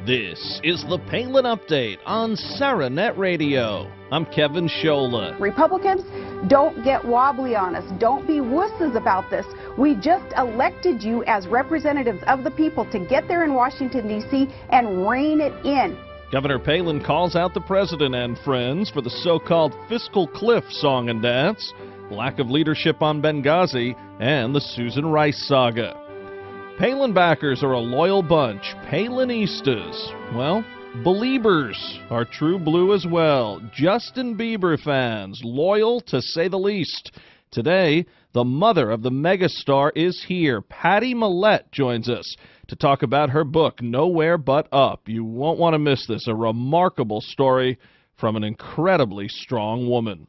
This is the Palin Update on SarahNet Radio. I'm Kevin Scholla. Republicans, don't get wobbly on us. Don't be wusses about this. We just elected you as representatives of the people to get there in Washington, D.C. and rein it in. Governor Palin calls out the president and friends for the so-called fiscal cliff song and dance, lack of leadership on Benghazi, and the Susan Rice saga. Palin backers are a loyal bunch. Palinistas, well, Beliebers are true blue as well. Justin Bieber fans, loyal to say the least. Today, the mother of the megastar is here. Pattie Mallette joins us to talk about her book, Nowhere But Up. You won't want to miss this, a remarkable story from an incredibly strong woman.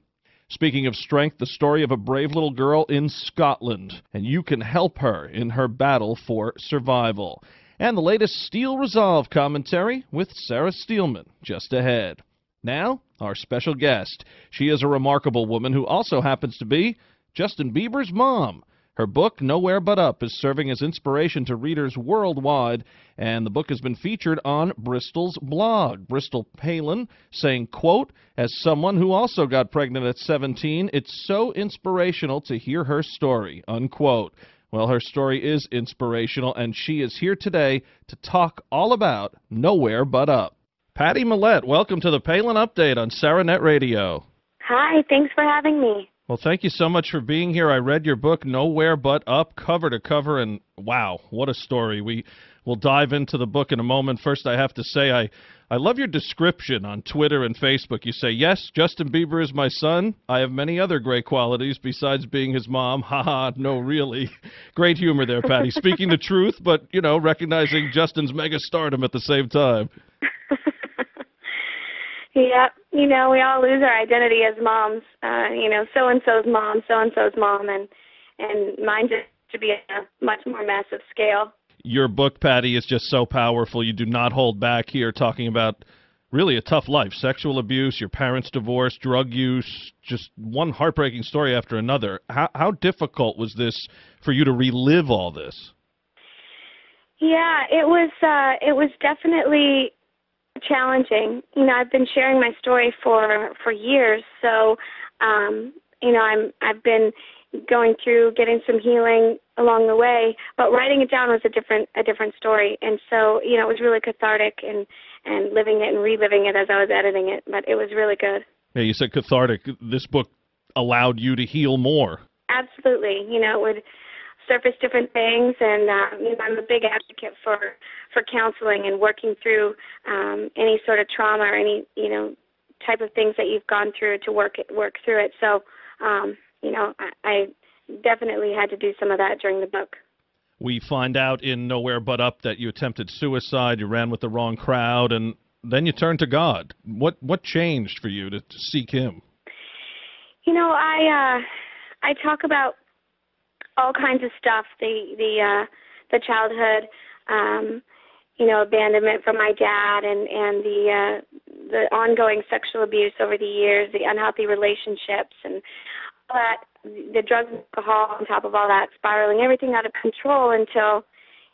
Speaking of strength, the story of a brave little girl in Scotland, and you can help her in her battle for survival. And the latest Steel Resolve commentary with Sarah Steelman just ahead. Now, our special guest. She is a remarkable woman who also happens to be Justin Bieber's mom. Her book, Nowhere But Up, is serving as inspiration to readers worldwide, and the book has been featured on Bristol's blog. Bristol Palin saying, quote, as someone who also got pregnant at 17, it's so inspirational to hear her story, unquote. Well, her story is inspirational, and she is here today to talk all about Nowhere But Up. Pattie Mallette, welcome to the Palin Update on SarahNet Radio. Hi, thanks for having me. Well, thank you so much for being here. I read your book, Nowhere But Up, cover to cover, and wow, what a story. We'll dive into the book in a moment. First, I have to say, I love your description on Twitter and Facebook. You say, yes, Justin Bieber is my son. I have many other great qualities besides being his mom. Ha, no, really. Great humor there, Pattie. Speaking the truth, but, recognizing Justin's mega stardom at the same time. Yeah, we all lose our identity as moms. So-and-so's mom, and mine just to be a much more massive scale. Your book, Pattie, is just so powerful. You do not hold back here talking about really a tough life, sexual abuse, your parents' divorce, drug use, just one heartbreaking story after another. How difficult was this for you to relive all this? Yeah, it was definitely challenging. I've been sharing my story for years, so I've been going through getting some healing along the way, but writing it down was a different story, and so it was really cathartic and living it and reliving it as I was editing it, but it was really good. Yeah, you said cathartic. This book allowed you to heal more. Absolutely. It would surface different things, and I'm a big advocate for counseling and working through any sort of trauma or any type of things that you've gone through to work through it. So I definitely had to do some of that during the book. We find out in Nowhere But Up that you attempted suicide, you ran with the wrong crowd, and then you turned to God. What changed for you to seek Him? I talk about all kinds of stuff, the childhood, abandonment from my dad, and the ongoing sexual abuse over the years, the unhealthy relationships, and all that, the drugs and alcohol on top of all that, spiraling everything out of control until,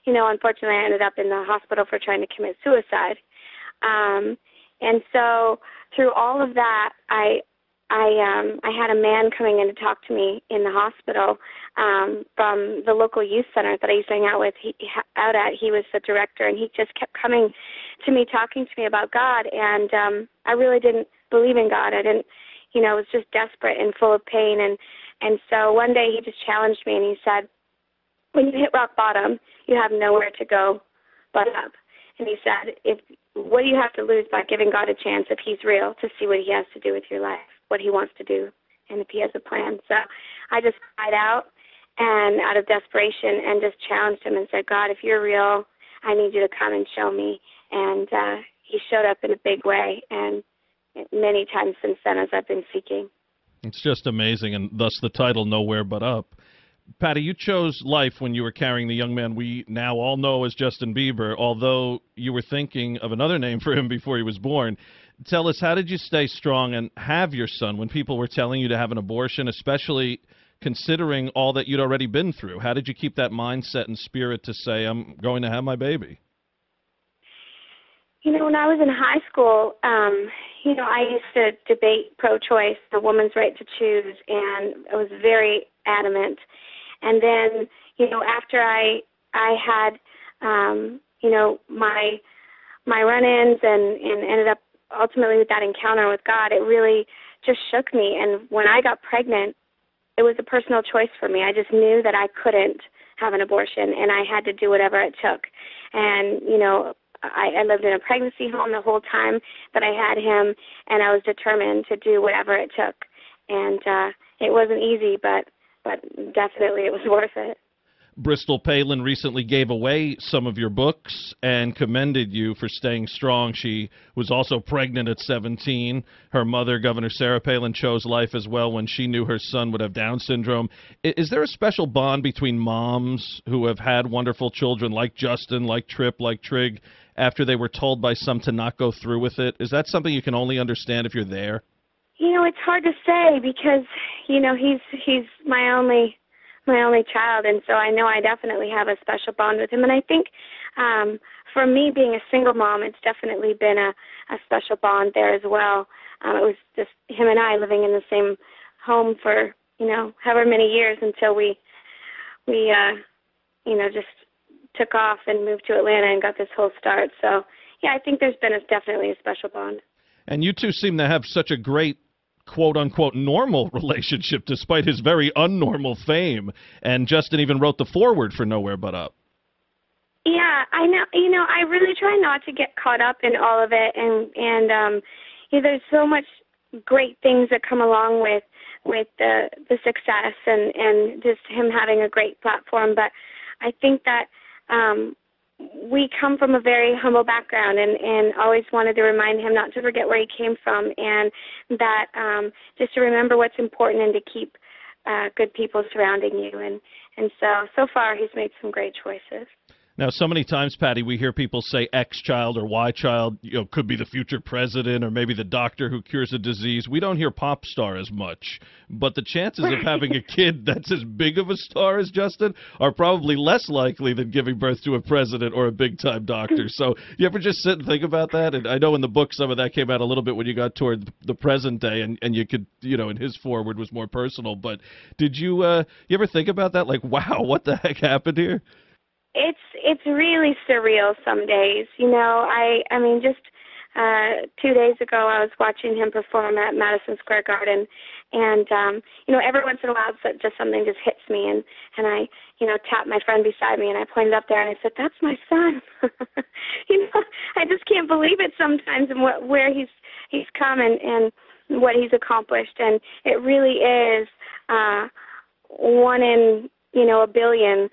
unfortunately I ended up in the hospital for trying to commit suicide. And so through all of that, I had a man coming in to talk to me in the hospital from the local youth center that I used to hang out with. He was the director, and he just kept coming to me, talking to me about God, and I really didn't believe in God. I didn't, was just desperate and full of pain, and so one day he just challenged me, and he said, when you hit rock bottom, you have nowhere to go but up. And he said, what do you have to lose by giving God a chance if He's real, to see what He has to do with your life, what He wants to do, and if He has a plan? So I just cried out, and out of desperation, and just challenged Him and said, God, if you're real, I need you to come and show me. And He showed up in a big way, and many times since then as I've been seeking. It's just amazing, and thus the title, Nowhere But Up. Pattie, you chose life when you were carrying the young man we now all know as Justin Bieber, although you were thinking of another name for him before he was born. Tell us, how did you stay strong and have your son when people were telling you to have an abortion, especially considering all that you'd already been through? How did you keep that mindset and spirit to say, I'm going to have my baby? When I was in high school, I used to debate pro-choice, the woman's right to choose, and I was very adamant. And then, after I had, my run-ins and ended up ultimately with that encounter with God, it really just shook me. And when I got pregnant, it was a personal choice for me. I just knew that I couldn't have an abortion, and I had to do whatever it took. And, I lived in a pregnancy home the whole time that I had him, and I was determined to do whatever it took. And it wasn't easy, but definitely it was worth it. Bristol Palin recently gave away some of your books and commended you for staying strong. She was also pregnant at 17. Her mother, Governor Sarah Palin, chose life as well when she knew her son would have Down syndrome. Is there a special bond between moms who have had wonderful children like Justin, like Tripp, like Trig, after they were told by some to not go through with it? Is that something you can only understand if you're there? It's hard to say because, he's my only child, and so I know I definitely have a special bond with him. And I think for me, being a single mom, it's definitely been a special bond there as well. It was just him and I living in the same home for, however many years until we just took off and moved to Atlanta and got this whole start. So, yeah, I think there's been definitely a special bond. And you two seem to have such a great quote-unquote normal relationship despite his very unnormal fame. And Justin even wrote the foreword for Nowhere But Up. Yeah, I know. I really try not to get caught up in all of it. And there's so much great things that come along with the success and just him having a great platform. But I think that we come from a very humble background and always wanted to remind him not to forget where he came from and that just to remember what's important and to keep good people surrounding you. And so far he's made some great choices. Now, so many times, Patty, we hear people say X child or Y child, could be the future president or maybe the doctor who cures a disease. We don't hear pop star as much, but the chances of having a kid that's as big of a star as Justin are probably less likely than giving birth to a president or a big-time doctor. So you ever just sit and think about that? And I know in the book some of that came out a little bit when you got toward the present day, and you could, and his forward was more personal. But did you ever think about that? Like, wow, what the heck happened here? It's really surreal some days. I mean, just 2 days ago I was watching him perform at Madison Square Garden, and every once in a while just something just hits me, and I tapped my friend beside me and I pointed up there and I said, "That's my son." I just can't believe it sometimes, and where he's come and what he's accomplished, and it really is one in a billion.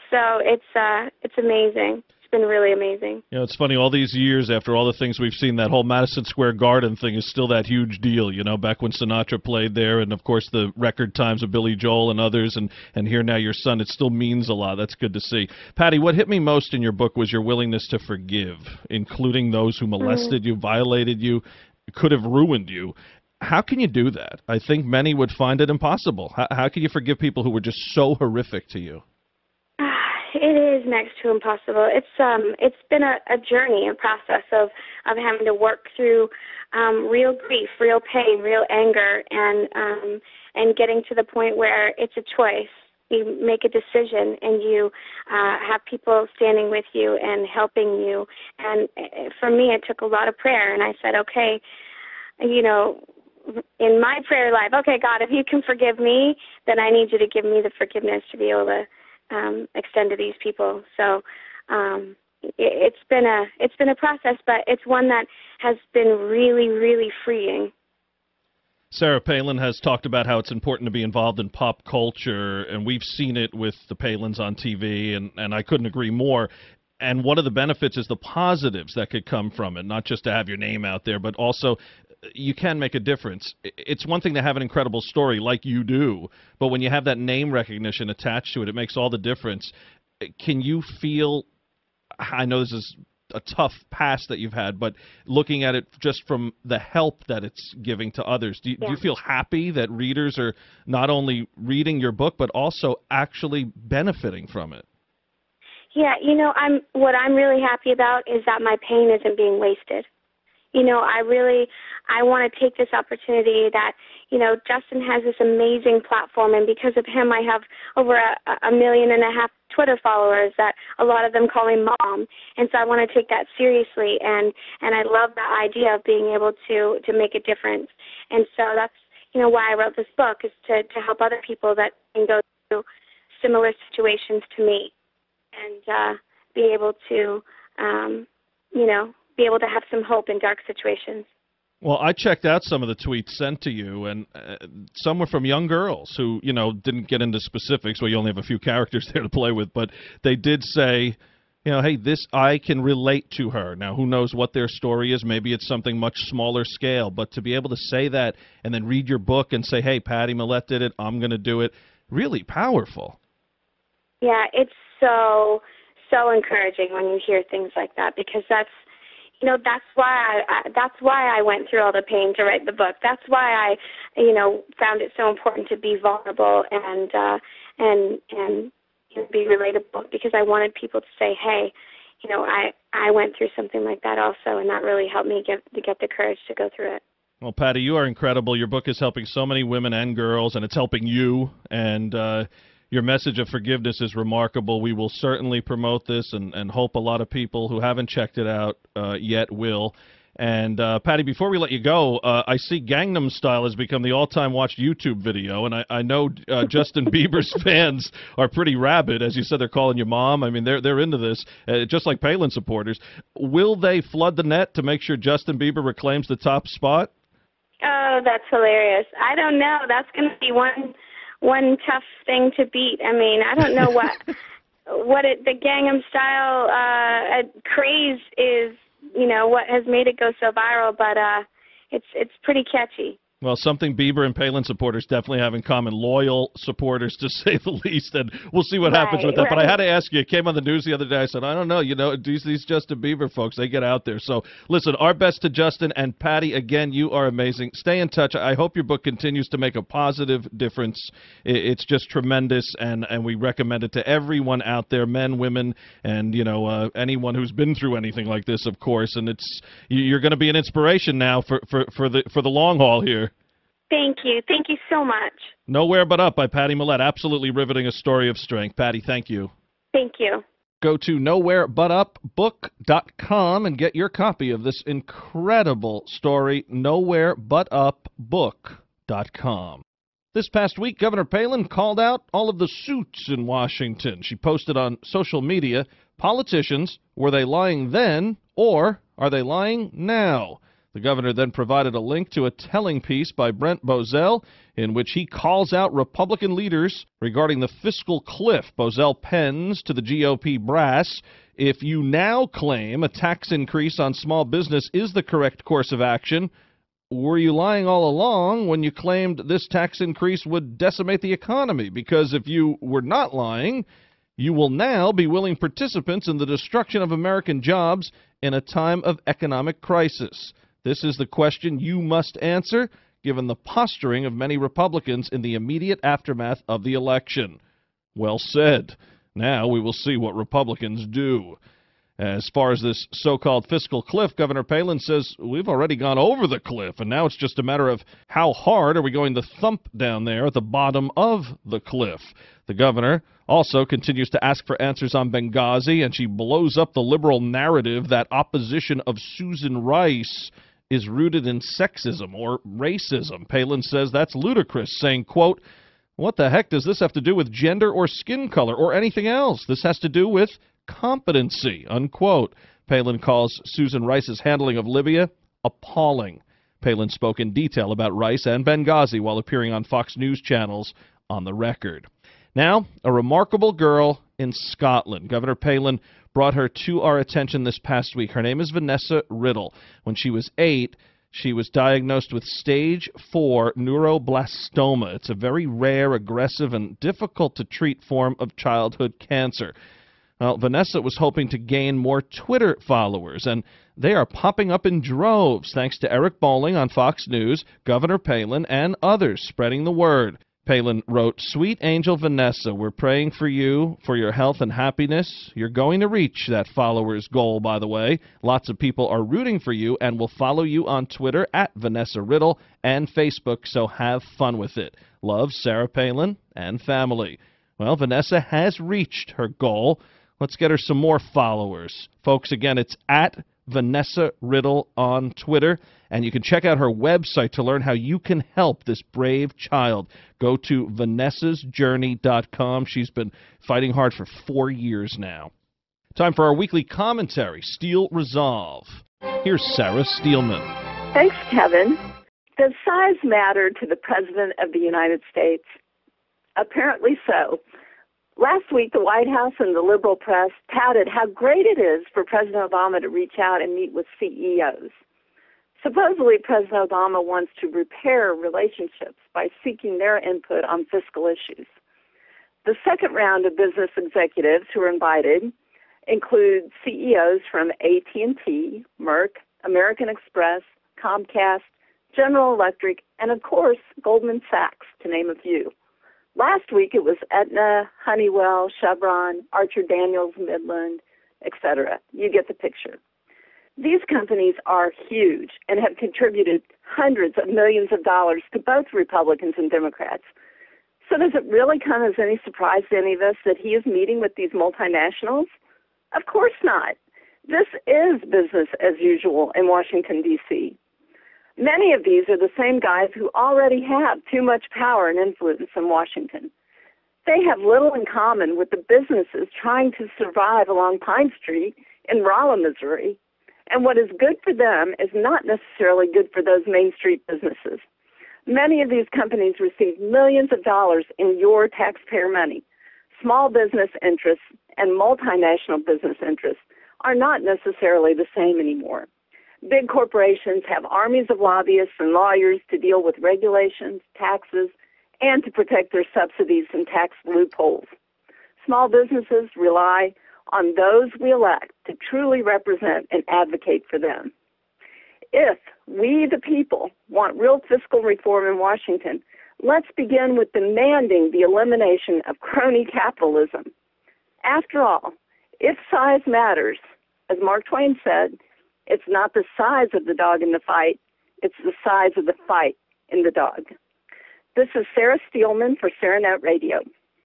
So it's amazing. It's been really amazing. It's funny, all these years after all the things we've seen, that whole Madison Square Garden thing is still that huge deal, back when Sinatra played there, and of course the record times of Billy Joel and others, and here now your son. It still means a lot. That's good to see. Patty, what hit me most in your book was your willingness to forgive, including those who molested you, violated you, could have ruined you. How can you do that? I think many would find it impossible. How can you forgive people who were just so horrific to you? It is next to impossible. It's been a journey, a process of having to work through real grief, real pain, real anger, and getting to the point where it's a choice. You make a decision, and you have people standing with you and helping you. And for me, it took a lot of prayer. And I said, okay, in my prayer life, okay, God, if you can forgive me, then I need you to give me the forgiveness to be able to extend to these people. So it's been a process, but it's one that has been really, really freeing. Sarah Palin has talked about how it's important to be involved in pop culture, and we've seen it with the Palins on TV, and I couldn't agree more. And one of the benefits is the positives that could come from it, not just to have your name out there, but also you can make a difference. It's one thing to have an incredible story like you do, but when you have that name recognition attached to it, it makes all the difference. Can you feel, I know this is a tough past that you've had, but looking at it just from the help that it's giving to others, do you feel happy that readers are not only reading your book, but also actually benefiting from it? Yeah, what I'm really happy about is that my pain isn't being wasted. I want to take this opportunity that, Justin has this amazing platform, and because of him, I have over a million and a half Twitter followers that a lot of them call me mom. And so I want to take that seriously, and I love the idea of being able to make a difference. And so that's, why I wrote this book, is to help other people that can go through similar situations to me, and be able to, be able to have some hope in dark situations. Well, I checked out some of the tweets sent to you, and some were from young girls who, didn't get into specifics. Well, you only have a few characters there to play with, but they did say, hey, I can relate to her. Now, who knows what their story is? Maybe it's something much smaller scale, but to be able to say that and then read your book and say, hey, Pattie Mallette did it, I'm going to do it, really powerful. Yeah, it's so encouraging when you hear things like that, because that's why I went through all the pain to write the book. That's why I, found it so important to be vulnerable and be relatable, because I wanted people to say, hey, I went through something like that also, and that really helped me get the courage to go through it. Well, Pattie, you are incredible. Your book is helping so many women and girls, and it's helping you, and your message of forgiveness is remarkable. We will certainly promote this and hope a lot of people who haven't checked it out yet will. And, Pattie, before we let you go, I see Gangnam Style has become the all-time watched YouTube video, and I know Justin Bieber's fans are pretty rabid. As you said, they're calling you mom. I mean, they're into this, just like Palin supporters. Will they flood the net to make sure Justin Bieber reclaims the top spot? Oh, that's hilarious. I don't know. That's going to be one tough thing to beat. I mean, I don't know what the Gangnam Style craze is, what has made it go so viral, but it's pretty catchy. Well, something Bieber and Palin supporters definitely have in common, loyal supporters to say the least, and we'll see what happens with that. Right. But I had to ask you, it came on the news the other day, I said, I don't know, these Justin Bieber folks, they get out there. So, listen, our best to Justin, and Pattie, again, you are amazing. Stay in touch. I hope your book continues to make a positive difference. It's just tremendous, and we recommend it to everyone out there, men, women, and, anyone who's been through anything like this, of course, and you're going to be an inspiration now for the long haul here. Thank you. Thank you so much. Nowhere But Up by Pattie Mallette. Absolutely riveting, a story of strength. Pattie, thank you. Thank you. Go to nowherebutupbook.com and get your copy of this incredible story, nowherebutupbook.com. This past week, Governor Palin called out all of the suits in Washington. She posted on social media, politicians, were they lying then, or are they lying now? The governor then provided a link to a telling piece by Brent Bozell in which he calls out Republican leaders regarding the fiscal cliff. Bozell pens to the GOP brass, if you now claim a tax increase on small business is the correct course of action, were you lying all along when you claimed this tax increase would decimate the economy? Because if you were not lying, you will now be willing participants in the destruction of American jobs in a time of economic crisis. This is the question you must answer, given the posturing of many Republicans in the immediate aftermath of the election. Well said. Now we will see what Republicans do. As far as this so-called fiscal cliff, Governor Palin says we've already gone over the cliff, and now it's just a matter of how hard are we going to thump down there at the bottom of the cliff. The governor also continues to ask for answers on Benghazi, and she blows up the liberal narrative that opposition of Susan Rice is rooted in sexism or racism. Palin says that's ludicrous, saying, quote, what the heck does this have to do with gender or skin color or anything else? This has to do with competency, unquote. Palin calls Susan Rice's handling of Libya appalling. Palin spoke in detail about Rice and Benghazi while appearing on Fox News channels on the record. Now, a remarkable girl in Scotland. Governor Palin brought her to our attention this past week. Her name is Vanessa Riddle. When she was 8, she was diagnosed with stage 4 neuroblastoma. It's a very rare, aggressive, and difficult-to-treat form of childhood cancer. Well, Vanessa was hoping to gain more Twitter followers, and they are popping up in droves thanks to Eric Bolling on Fox News, Governor Palin, and others spreading the word. Palin wrote, "Sweet angel Vanessa, we're praying for you, for your health and happiness. You're going to reach that followers goal, by the way. Lots of people are rooting for you and will follow you on Twitter at Vanessa Riddle and Facebook, so have fun with it. Love, Sarah Palin and family." Well, Vanessa has reached her goal. Let's get her some more followers. Folks, again, it's at Vanessa Riddle on Twitter, and you can check out her website to learn how you can help this brave child. Go to vanessasjourney.com. She's been fighting hard for 4 years now. Time for our weekly commentary, Steel Resolve. Here's Sarah Steelman. Thanks, Kevin. Does size matter to the President of the United States? Apparently so. Last week, the White House and the liberal press touted how great it is for President Obama to reach out and meet with CEOs. Supposedly, President Obama wants to repair relationships by seeking their input on fiscal issues. The second round of business executives who are invited include CEOs from AT&T, Merck, American Express, Comcast, General Electric, and of course, Goldman Sachs, to name a few. Last week, it was Aetna, Honeywell, Chevron, Archer Daniels, Midland, etc. You get the picture. These companies are huge and have contributed hundreds of millions of dollars to both Republicans and Democrats. So does it really come as any surprise to any of us that he is meeting with these multinationals? Of course not. This is business as usual in Washington, D.C. Many of these are the same guys who already have too much power and influence in Washington. They have little in common with the businesses trying to survive along Pine Street in Rolla, Missouri. And what is good for them is not necessarily good for those Main Street businesses. Many of these companies receive millions of dollars in your taxpayer money. Small business interests and multinational business interests are not necessarily the same anymore. Big corporations have armies of lobbyists and lawyers to deal with regulations, taxes, and to protect their subsidies and tax loopholes. Small businesses rely on those we elect to truly represent and advocate for them. If we, the people, want real fiscal reform in Washington, let's begin with demanding the elimination of crony capitalism. After all, if size matters, as Mark Twain said, it's not the size of the dog in the fight, it's the size of the fight in the dog. This is Sarah Steelman for SarahNet Radio.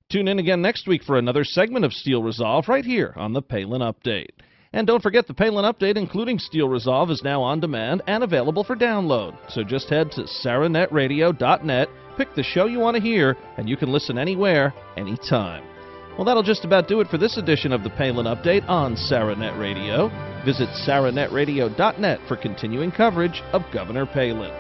Tune in again next week for another segment of Steel Resolve right here on the Palin Update. And don't forget, the Palin Update, including Steel Resolve, is now on demand and available for download. So just head to SarahNetRadio.net, pick the show you want to hear, and you can listen anywhere, anytime. Well, that'll just about do it for this edition of the Palin Update on SarahNet Radio. Visit SarahNetRadio.net for continuing coverage of Governor Palin.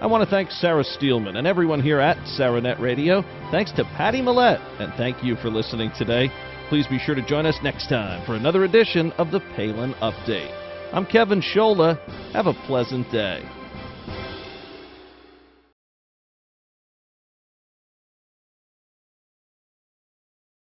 I want to thank Sarah Steelman and everyone here at SarahNet Radio. Thanks to Pattie Mallette, and thank you for listening today. Please be sure to join us next time for another edition of the Palin Update. I'm Kevin Scholla. Have a pleasant day.